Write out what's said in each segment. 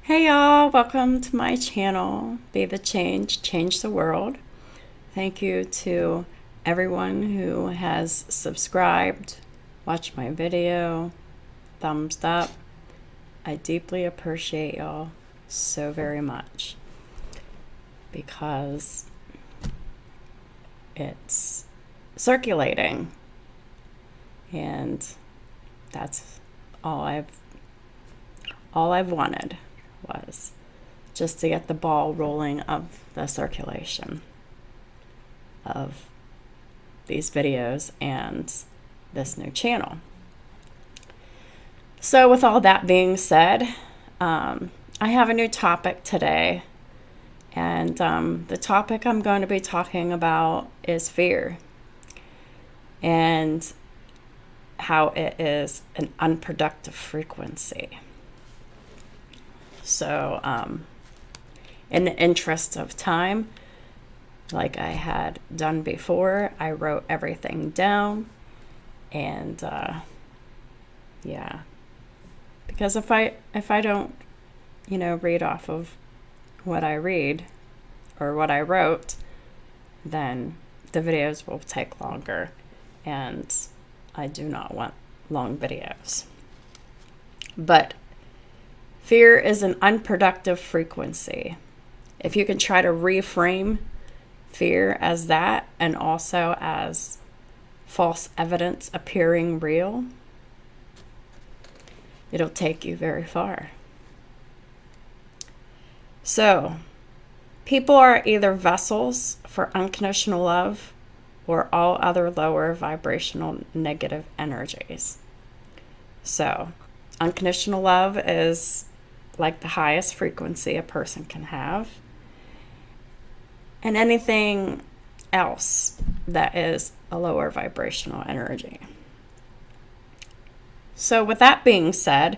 Hey y'all, welcome to my channel, Be the Change, Change the World. Thank you to everyone who has subscribed, watched my video, thumbs up. I deeply appreciate y'all so very much because it's circulating and that's all I've wanted was just to get the ball rolling of the circulation of these videos and this new channel. So with all that being said, I have a new topic today, and the topic I'm going to be talking about is fear and how it is an unproductive frequency. So, in the interest of time, like I had done before, I wrote everything down. And yeah, because if I don't, read off of what I read or what I wrote, then the videos will take longer, and I do not want long videos. But fear is an unproductive frequency. If you can try to reframe fear as that and also as false evidence appearing real, it'll take you very far. So, people are either vessels for unconditional love or all other lower vibrational negative energies. So, unconditional love is like the highest frequency a person can have. And anything else that is a lower vibrational energy. So with that being said,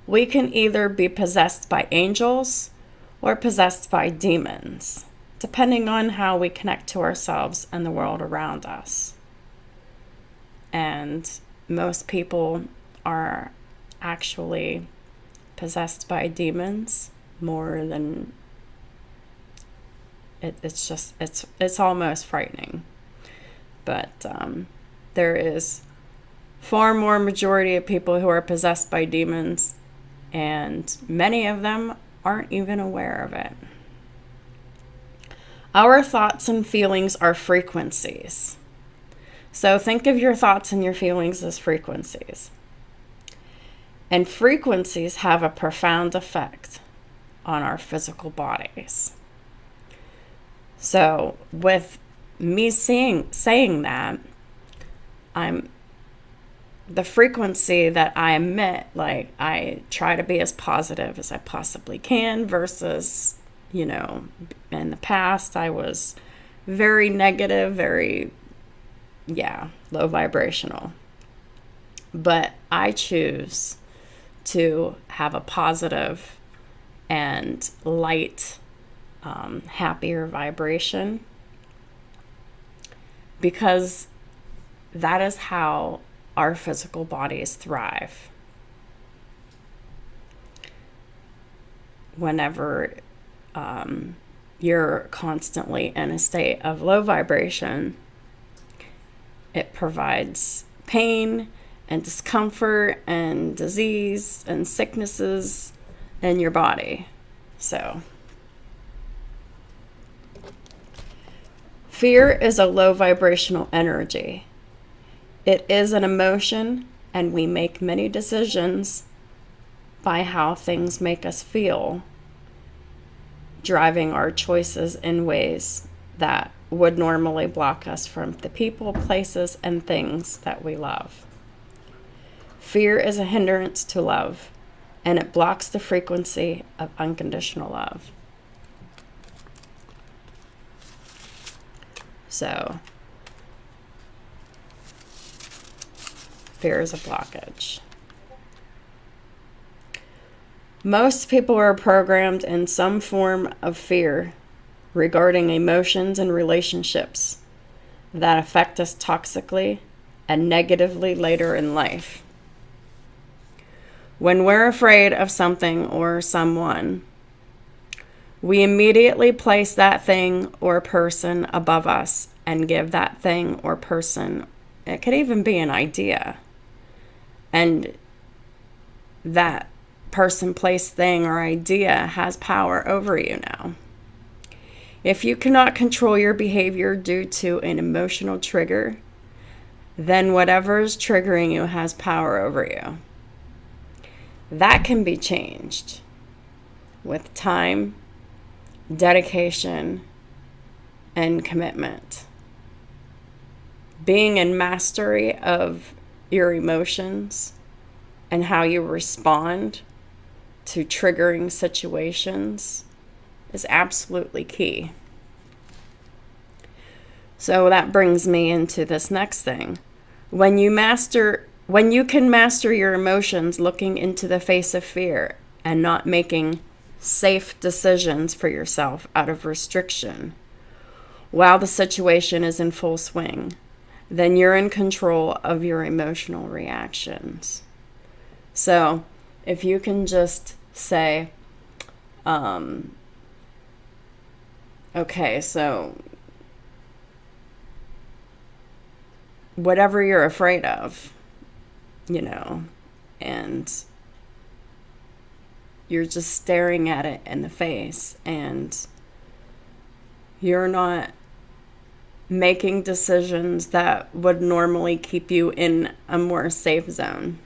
we can either be possessed by angels or possessed by demons, depending on how we connect to ourselves and the world around us. And most people are actually possessed by demons more than it's almost frightening. But there is far more majority of people who are possessed by demons, and many of them aren't even aware of it. Our thoughts and feelings are frequencies. So think of your thoughts and your feelings as frequencies. And frequencies have a profound effect on our physical bodies. So with me saying that, the frequency that I emit, like I try to be as positive as I possibly can versus, in the past I was very negative, very, low vibrational. But I choose to have a positive and light, happier vibration, because that is how our physical bodies thrive. Whenever you're constantly in a state of low vibration, it provides pain and discomfort and disease and sicknesses in your body. So, fear is a low vibrational energy. It is an emotion, and we make many decisions by how things make us feel, driving our choices in ways that would normally block us from the people, places, and things that we love. Fear is a hindrance to love, and it blocks the frequency of unconditional love. So, fear is a blockage. Most people are programmed in some form of fear regarding emotions and relationships that affect us toxically and negatively later in life. When we're afraid of something or someone, we immediately place that thing or person above us and give that thing or person, it could even be an idea, and that person, place, thing, or idea has power over you now. If you cannot control your behavior due to an emotional trigger, then whatever is triggering you has power over you. That can be changed with time, dedication, and commitment. Being in mastery of your emotions and how you respond to triggering situations is absolutely key. So that brings me into this next thing. When you can master your emotions, looking into the face of fear and not making safe decisions for yourself out of restriction while the situation is in full swing, then you're in control of your emotional reactions. So if you can just say, okay, so whatever you're afraid of, and you're just staring at it in the face, and you're not making decisions that would normally keep you in a more safe zone,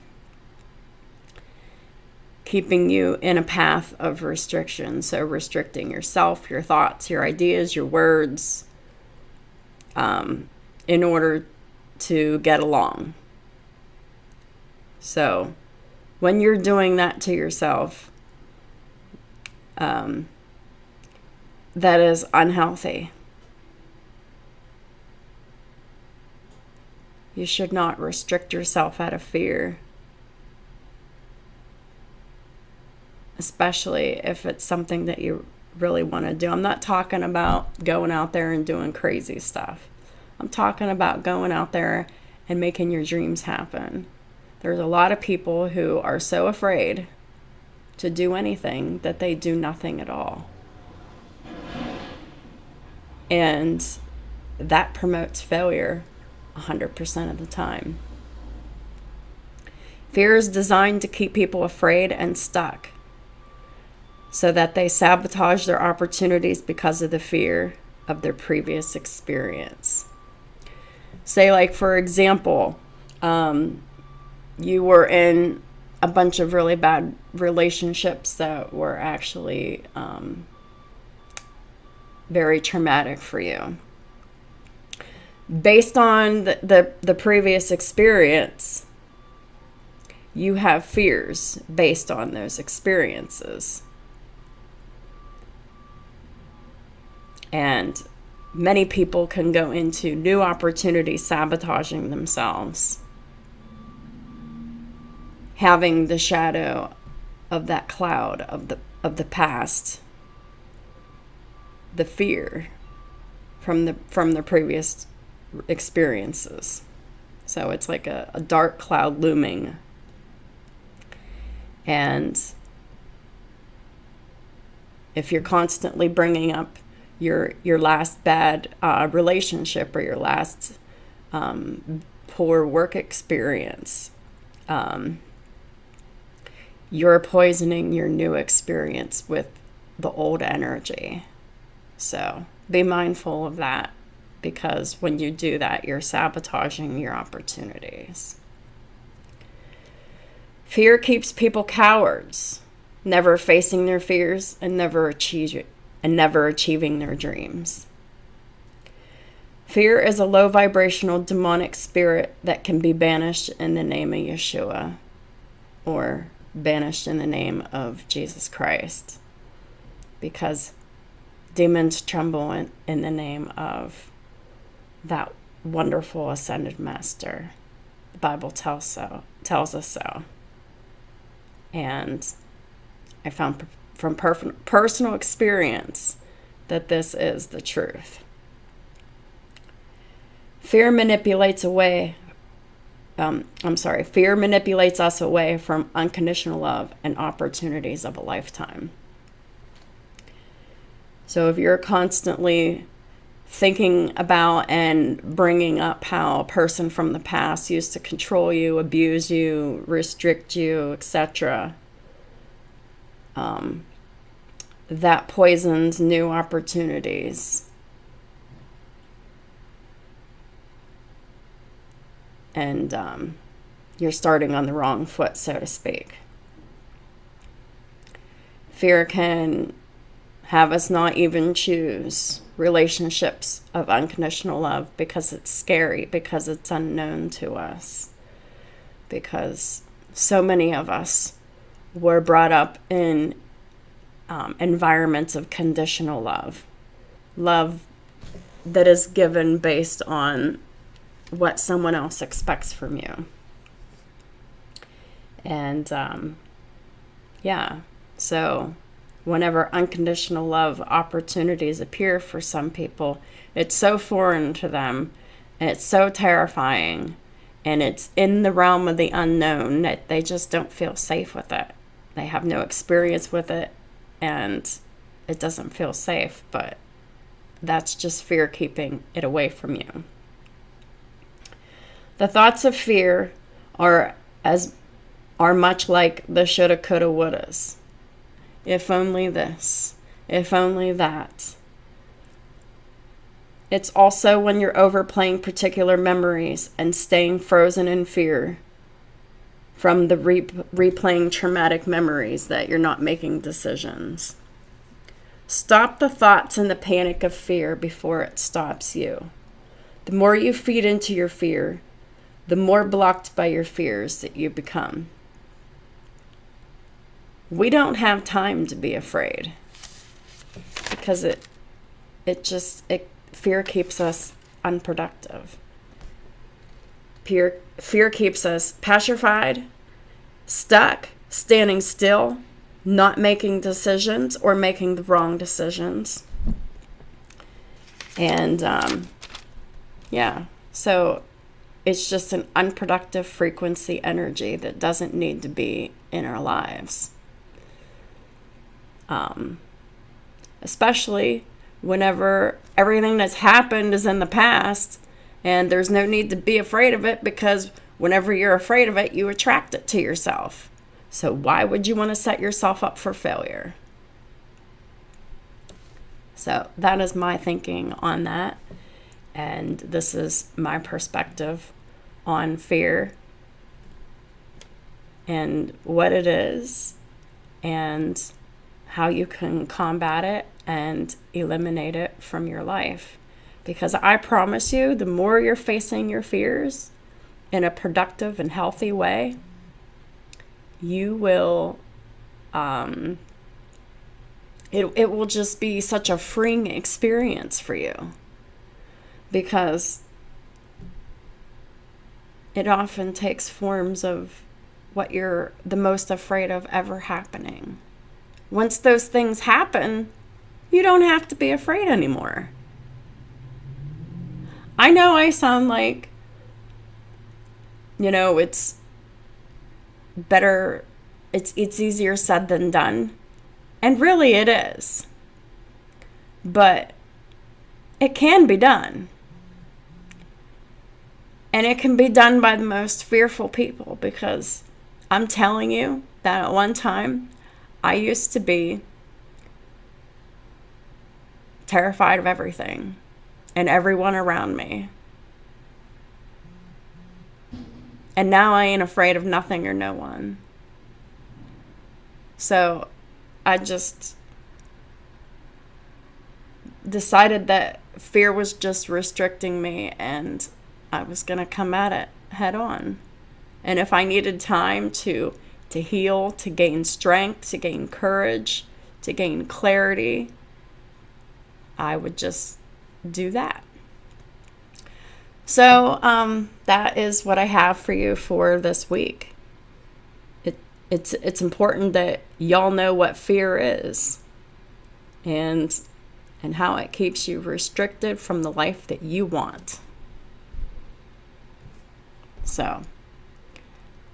keeping you in a path of restriction. So restricting yourself, your thoughts, your ideas, your words, in order to get along. So when you're doing that to yourself, that is unhealthy. You should not restrict yourself out of fear, especially if it's something that you really want to do. I'm not talking about going out there and doing crazy stuff. I'm talking about going out there and making your dreams happen. There's a lot of people who are so afraid to do anything that they do nothing at all. And that promotes failure 100% of the time. Fear is designed to keep people afraid and stuck, so that they sabotage their opportunities because of the fear of their previous experience. Say, like, for example, you were in a bunch of really bad relationships that were actually very traumatic for you. Based on the previous experience, you have fears based on those experiences. And many people can go into new opportunities sabotaging themselves, having the shadow of that cloud of the past, the fear from the previous experiences. So it's like a dark cloud looming. And if you're constantly bringing up your last bad relationship or your last poor work experience, you're poisoning your new experience with the old energy. So be mindful of that, because when you do that, you're sabotaging your opportunities. Fear keeps people cowards, never facing their fears and never achieving their dreams. Fear is a low vibrational demonic spirit that can be banished in the name of Yeshua, or banished in the name of Jesus Christ, because demons tremble in the name of that wonderful ascended master. The Bible tells us so. And I found from personal experience that this is the truth. Fear manipulates away fear manipulates us away from unconditional love and opportunities of a lifetime. So if you're constantly thinking about and bringing up how a person from the past used to control you, abuse you, restrict you, etc., that poisons new opportunities. And you're starting on the wrong foot, so to speak. Fear can have us not even choose relationships of unconditional love because it's scary, because it's unknown to us. Because so many of us were brought up in environments of conditional love. Love that is given based on what someone else expects from you. And so whenever unconditional love opportunities appear for some people, it's so foreign to them, and it's so terrifying, and it's in the realm of the unknown that they just don't feel safe with it. They have no experience with it, and it doesn't feel safe, but that's just fear keeping it away from you. The thoughts of fear are much like the shoulda, coulda, wouldas. If only this, if only that. It's also when you're overplaying particular memories and staying frozen in fear from the replaying traumatic memories that you're not making decisions. Stop the thoughts and the panic of fear before it stops you. The more you feed into your fear, the more blocked by your fears that you become. We don't have time to be afraid because fear keeps us unproductive. Fear keeps us petrified, stuck, standing still, not making decisions or making the wrong decisions. And so it's just an unproductive frequency energy that doesn't need to be in our lives. Especially whenever everything that's happened is in the past and there's no need to be afraid of it, because whenever you're afraid of it, you attract it to yourself. So why would you want to set yourself up for failure? So that is my thinking on that. And this is my perspective on fear and what it is and how you can combat it and eliminate it from your life. Because I promise you, the more you're facing your fears in a productive and healthy way, you will, it will just be such a freeing experience for you. Because it often takes forms of what you're the most afraid of ever happening. Once those things happen, you don't have to be afraid anymore. I know I sound like, it's better, it's easier said than done. And really it is. But it can be done. And it can be done by the most fearful people, because I'm telling you that at one time, I used to be terrified of everything and everyone around me. And now I ain't afraid of nothing or no one. So I just decided that fear was just restricting me, and I was going to come at it head on. And if I needed time to heal, to gain strength, to gain courage, to gain clarity, I would just do that. So that is what I have for you for this week. It's important that y'all know what fear is and how it keeps you restricted from the life that you want. So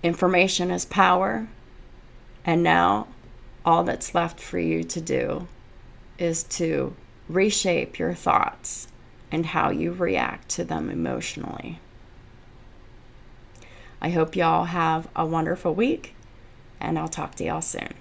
Information is power. And now all that's left for you to do is to reshape your thoughts and how you react to them emotionally. I hope y'all have a wonderful week, and I'll talk to y'all soon.